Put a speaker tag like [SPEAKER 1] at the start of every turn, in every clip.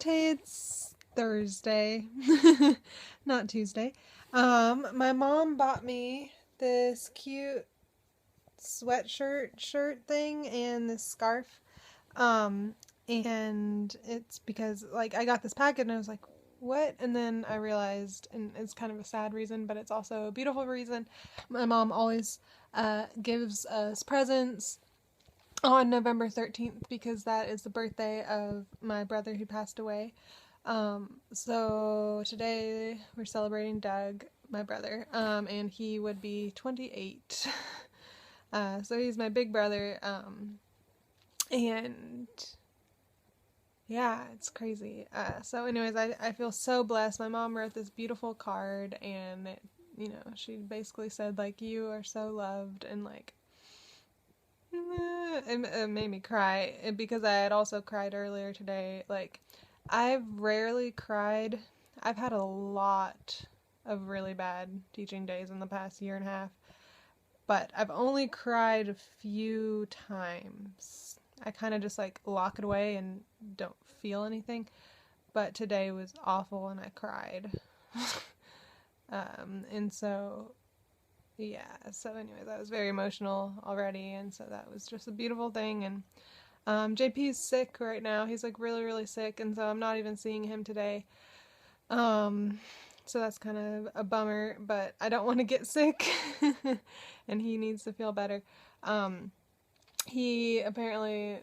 [SPEAKER 1] It's Thursday, not Tuesday. My mom bought me this cute sweatshirt thing and this scarf. Um, and it's because like I got this packet and I was like, what? And then I realized, and it's kind of a sad reason, but it's also a beautiful reason. My mom always gives us presents on November 13th because that is the birthday of my brother who passed away. So today we're celebrating Doug, my brother, and he would be 28. So he's my big brother, and yeah, it's crazy. So anyways, I feel so blessed. My mom wrote this beautiful card, and she basically said, like, you are so loved, and like, it made me cry because I had also cried earlier today. Like, I've rarely cried. I've had a lot of really bad teaching days in the past year and a half, but I've only cried a few times. I kind of just like lock it away and don't feel anything. But today was awful and I cried. And so, yeah. So, anyways, I was very emotional already, and so that was just a beautiful thing. And JP's sick right now. He's like really, really sick, and so I'm not even seeing him today. So that's kind of a bummer, but I don't want to get sick, and he needs to feel better. He apparently,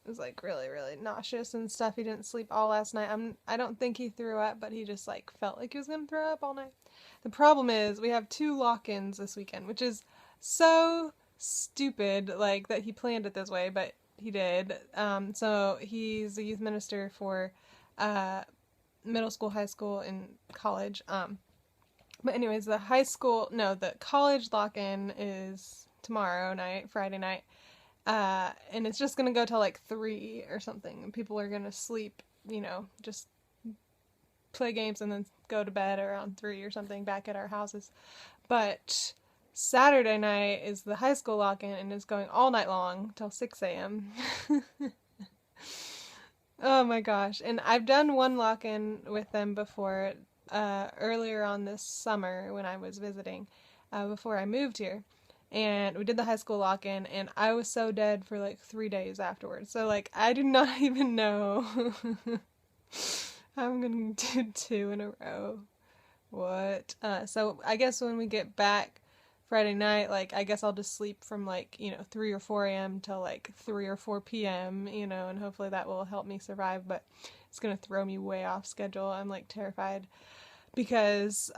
[SPEAKER 1] was like really, really nauseous and stuff. He didn't sleep all last night. I don't think he threw up, but he just like felt like he was gonna throw up all night. The problem is we have 2 lock-ins this weekend, which is so stupid, like that he planned it this way, but he did. So he's a youth minister for middle school, high school, and college. But anyways, the college lock-in is tomorrow night, Friday night. And it's just gonna go till like 3 or something. And people are gonna sleep, just play games and then go to bed around 3 or something back at our houses. But Saturday night is the high school lock-in and it's going all night long till 6 a.m. Oh my gosh. And I've done one lock-in with them before, earlier on this summer when I was visiting, before I moved here. And we did the high school lock-in, and I was so dead for like 3 days afterwards. So like, I do not even know I'm gonna do 2 in a row. What? So I guess when we get back Friday night, like, I guess I'll just sleep from like, 3 or 4 a.m. till like 3 or 4 p.m., and hopefully that will help me survive, but it's gonna throw me way off schedule. I'm like terrified because,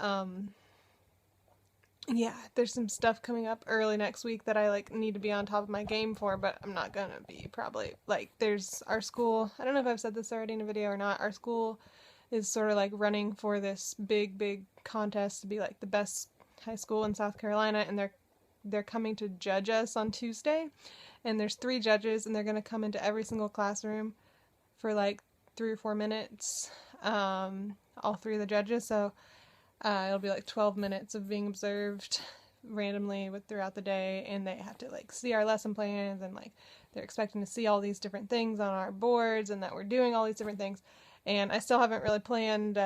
[SPEAKER 1] there's some stuff coming up early next week that I like need to be on top of my game for, but I'm not gonna be probably. Like, there's our school, I don't know if I've said this already in a video or not, our school is sort of like running for this big contest to be like the best high school in South Carolina, and they're coming to judge us on Tuesday, and there's 3 judges, and they're gonna come into every single classroom for like 3 or 4 minutes, all 3 of the judges, so it'll be like 12 minutes of being observed randomly throughout the day, and they have to like see our lesson plans, and like they're expecting to see all these different things on our boards and that we're doing all these different things. And I still haven't really planned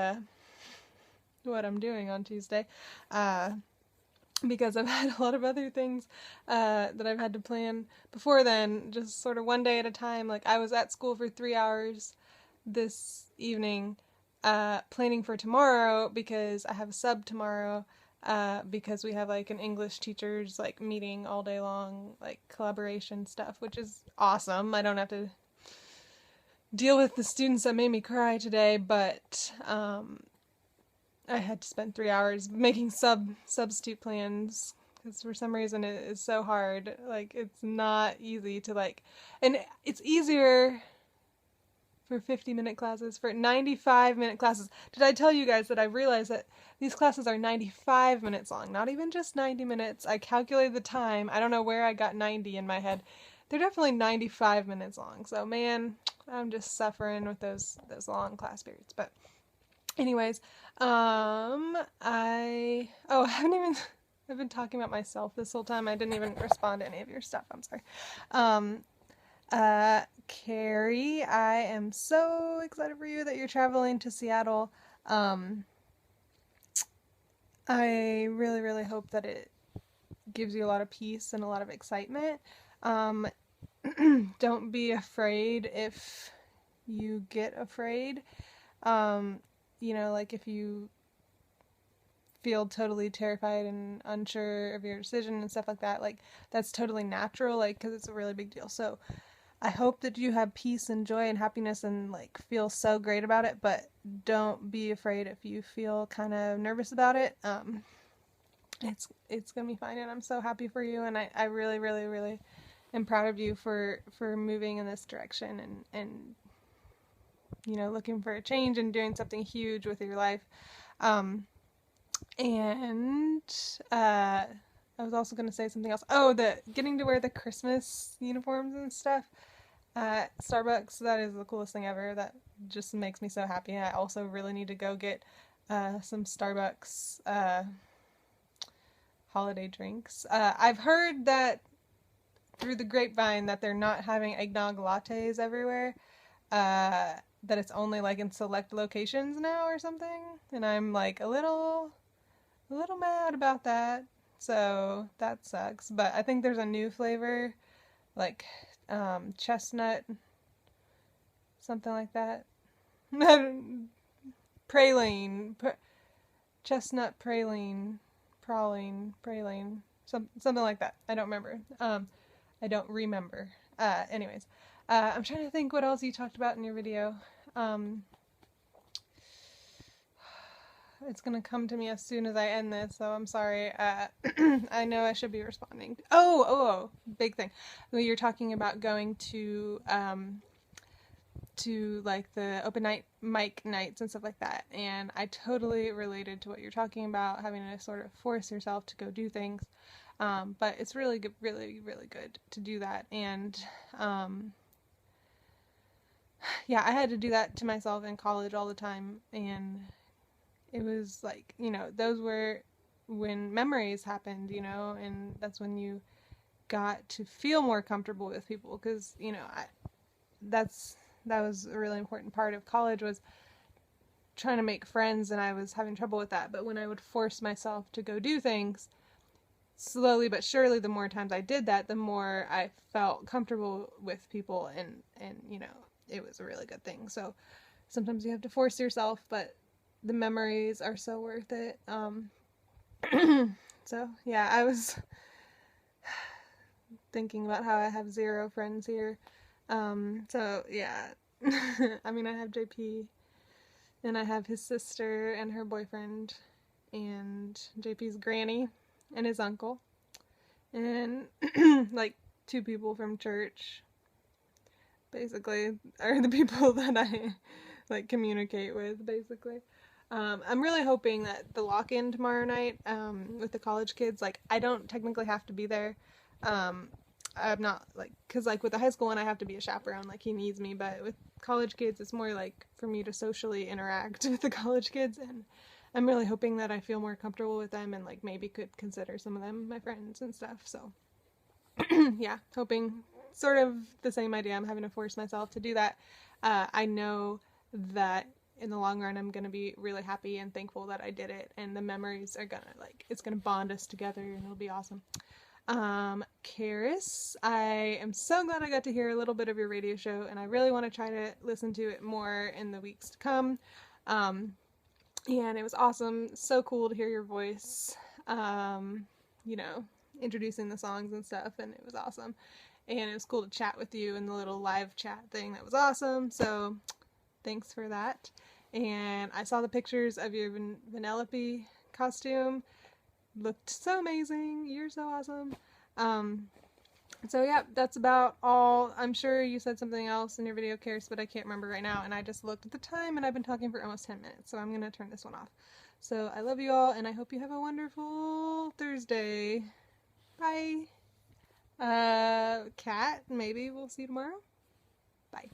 [SPEAKER 1] what I'm doing on Tuesday because I've had a lot of other things that I've had to plan before then, just sort of one day at a time. Like, I was at school for 3 hours this evening planning for tomorrow because I have a sub tomorrow, because we have like an English teachers like meeting all day long, like collaboration stuff, which is awesome. I don't have to deal with the students that made me cry today, but I had to spend 3 hours making substitute plans because for some reason it is so hard. Like, it's not easy to like, and it's easier for 50-minute classes, for 95-minute classes. Did I tell you guys that I realized that these classes are 95 minutes long, not even just 90 minutes. I calculated the time. I don't know where I got 90 in my head. They're definitely 95 minutes long. So, man, I'm just suffering with those long class periods. But anyways, I haven't even, I've been talking about myself this whole time. I didn't even respond to any of your stuff. I'm sorry. Carrie, I am so excited for you that you're traveling to Seattle. Um, I really, really hope that it gives you a lot of peace and a lot of excitement. Um, don't be afraid if you get afraid. Um, like if you feel totally terrified and unsure of your decision and stuff like that, like that's totally natural, like, because it's a really big deal. So I hope that you have peace and joy and happiness and like feel so great about it, but don't be afraid if you feel kind of nervous about it. It's gonna be fine, and I'm so happy for you, and I really, really, really am proud of you for moving in this direction and looking for a change and doing something huge with your life. And I was also going to say something else. Oh, the getting to wear the Christmas uniforms and stuff at Starbucks, that is the coolest thing ever. That just makes me so happy. I also really need to go get some Starbucks holiday drinks. I've heard that through the grapevine that they're not having eggnog lattes everywhere. That it's only like in select locations now or something. And I'm like a little mad about that. So that sucks. But I think there's a new flavor, like chestnut, something like that. Praline, chestnut praline, something like that. I don't remember. I don't remember. Anyways, I'm trying to think what else you talked about in your video. It's gonna come to me as soon as I end this, so I'm sorry. I know I should be responding. Oh, big thing. Well, you're talking about going to like the open mic nights and stuff like that, and I totally related to what you're talking about, having to sort of force yourself to go do things. But it's really good, really, really good to do that, and yeah, I had to do that to myself in college all the time, and it was like, those were when memories happened, and that's when you got to feel more comfortable with people, because, that was a really important part of college, was trying to make friends, and I was having trouble with that. But when I would force myself to go do things, slowly but surely, the more times I did that, the more I felt comfortable with people, and it was a really good thing. So sometimes you have to force yourself, but the memories are so worth it. So yeah, I was thinking about how I have 0 friends here. So yeah, I mean, I have JP, and I have his sister and her boyfriend, and JP's granny and his uncle, and like 2 people from church, basically, are the people that I like communicate with, basically. I'm really hoping that the lock-in tomorrow night, with the college kids, like, I don't technically have to be there. I'm not, like, because, like, with the high school one, I have to be a chaperone, like, he needs me, but with college kids, it's more, like, for me to socially interact with the college kids, and I'm really hoping that I feel more comfortable with them, and, like, maybe could consider some of them my friends and stuff, so, yeah, hoping, sort of the same idea. I'm having to force myself to do that. I know that in the long run, I'm going to be really happy and thankful that I did it, and the memories are gonna, like, it's gonna bond us together, and it'll be awesome. Karis, I am so glad I got to hear a little bit of your radio show, and I really want to try to listen to it more in the weeks to come. And it was awesome, so cool to hear your voice, introducing the songs and stuff, and it was awesome. And it was cool to chat with you in the little live chat thing. That was awesome, so thanks for that. And I saw the pictures of your Vanellope costume. Looked so amazing. You're so awesome. So yeah, that's about all. I'm sure you said something else in your video, Karis, but I can't remember right now. And I just looked at the time, and I've been talking for almost 10 minutes. So I'm going to turn this one off. So I love you all, and I hope you have a wonderful Thursday. Bye. Kat, maybe we'll see you tomorrow. Bye.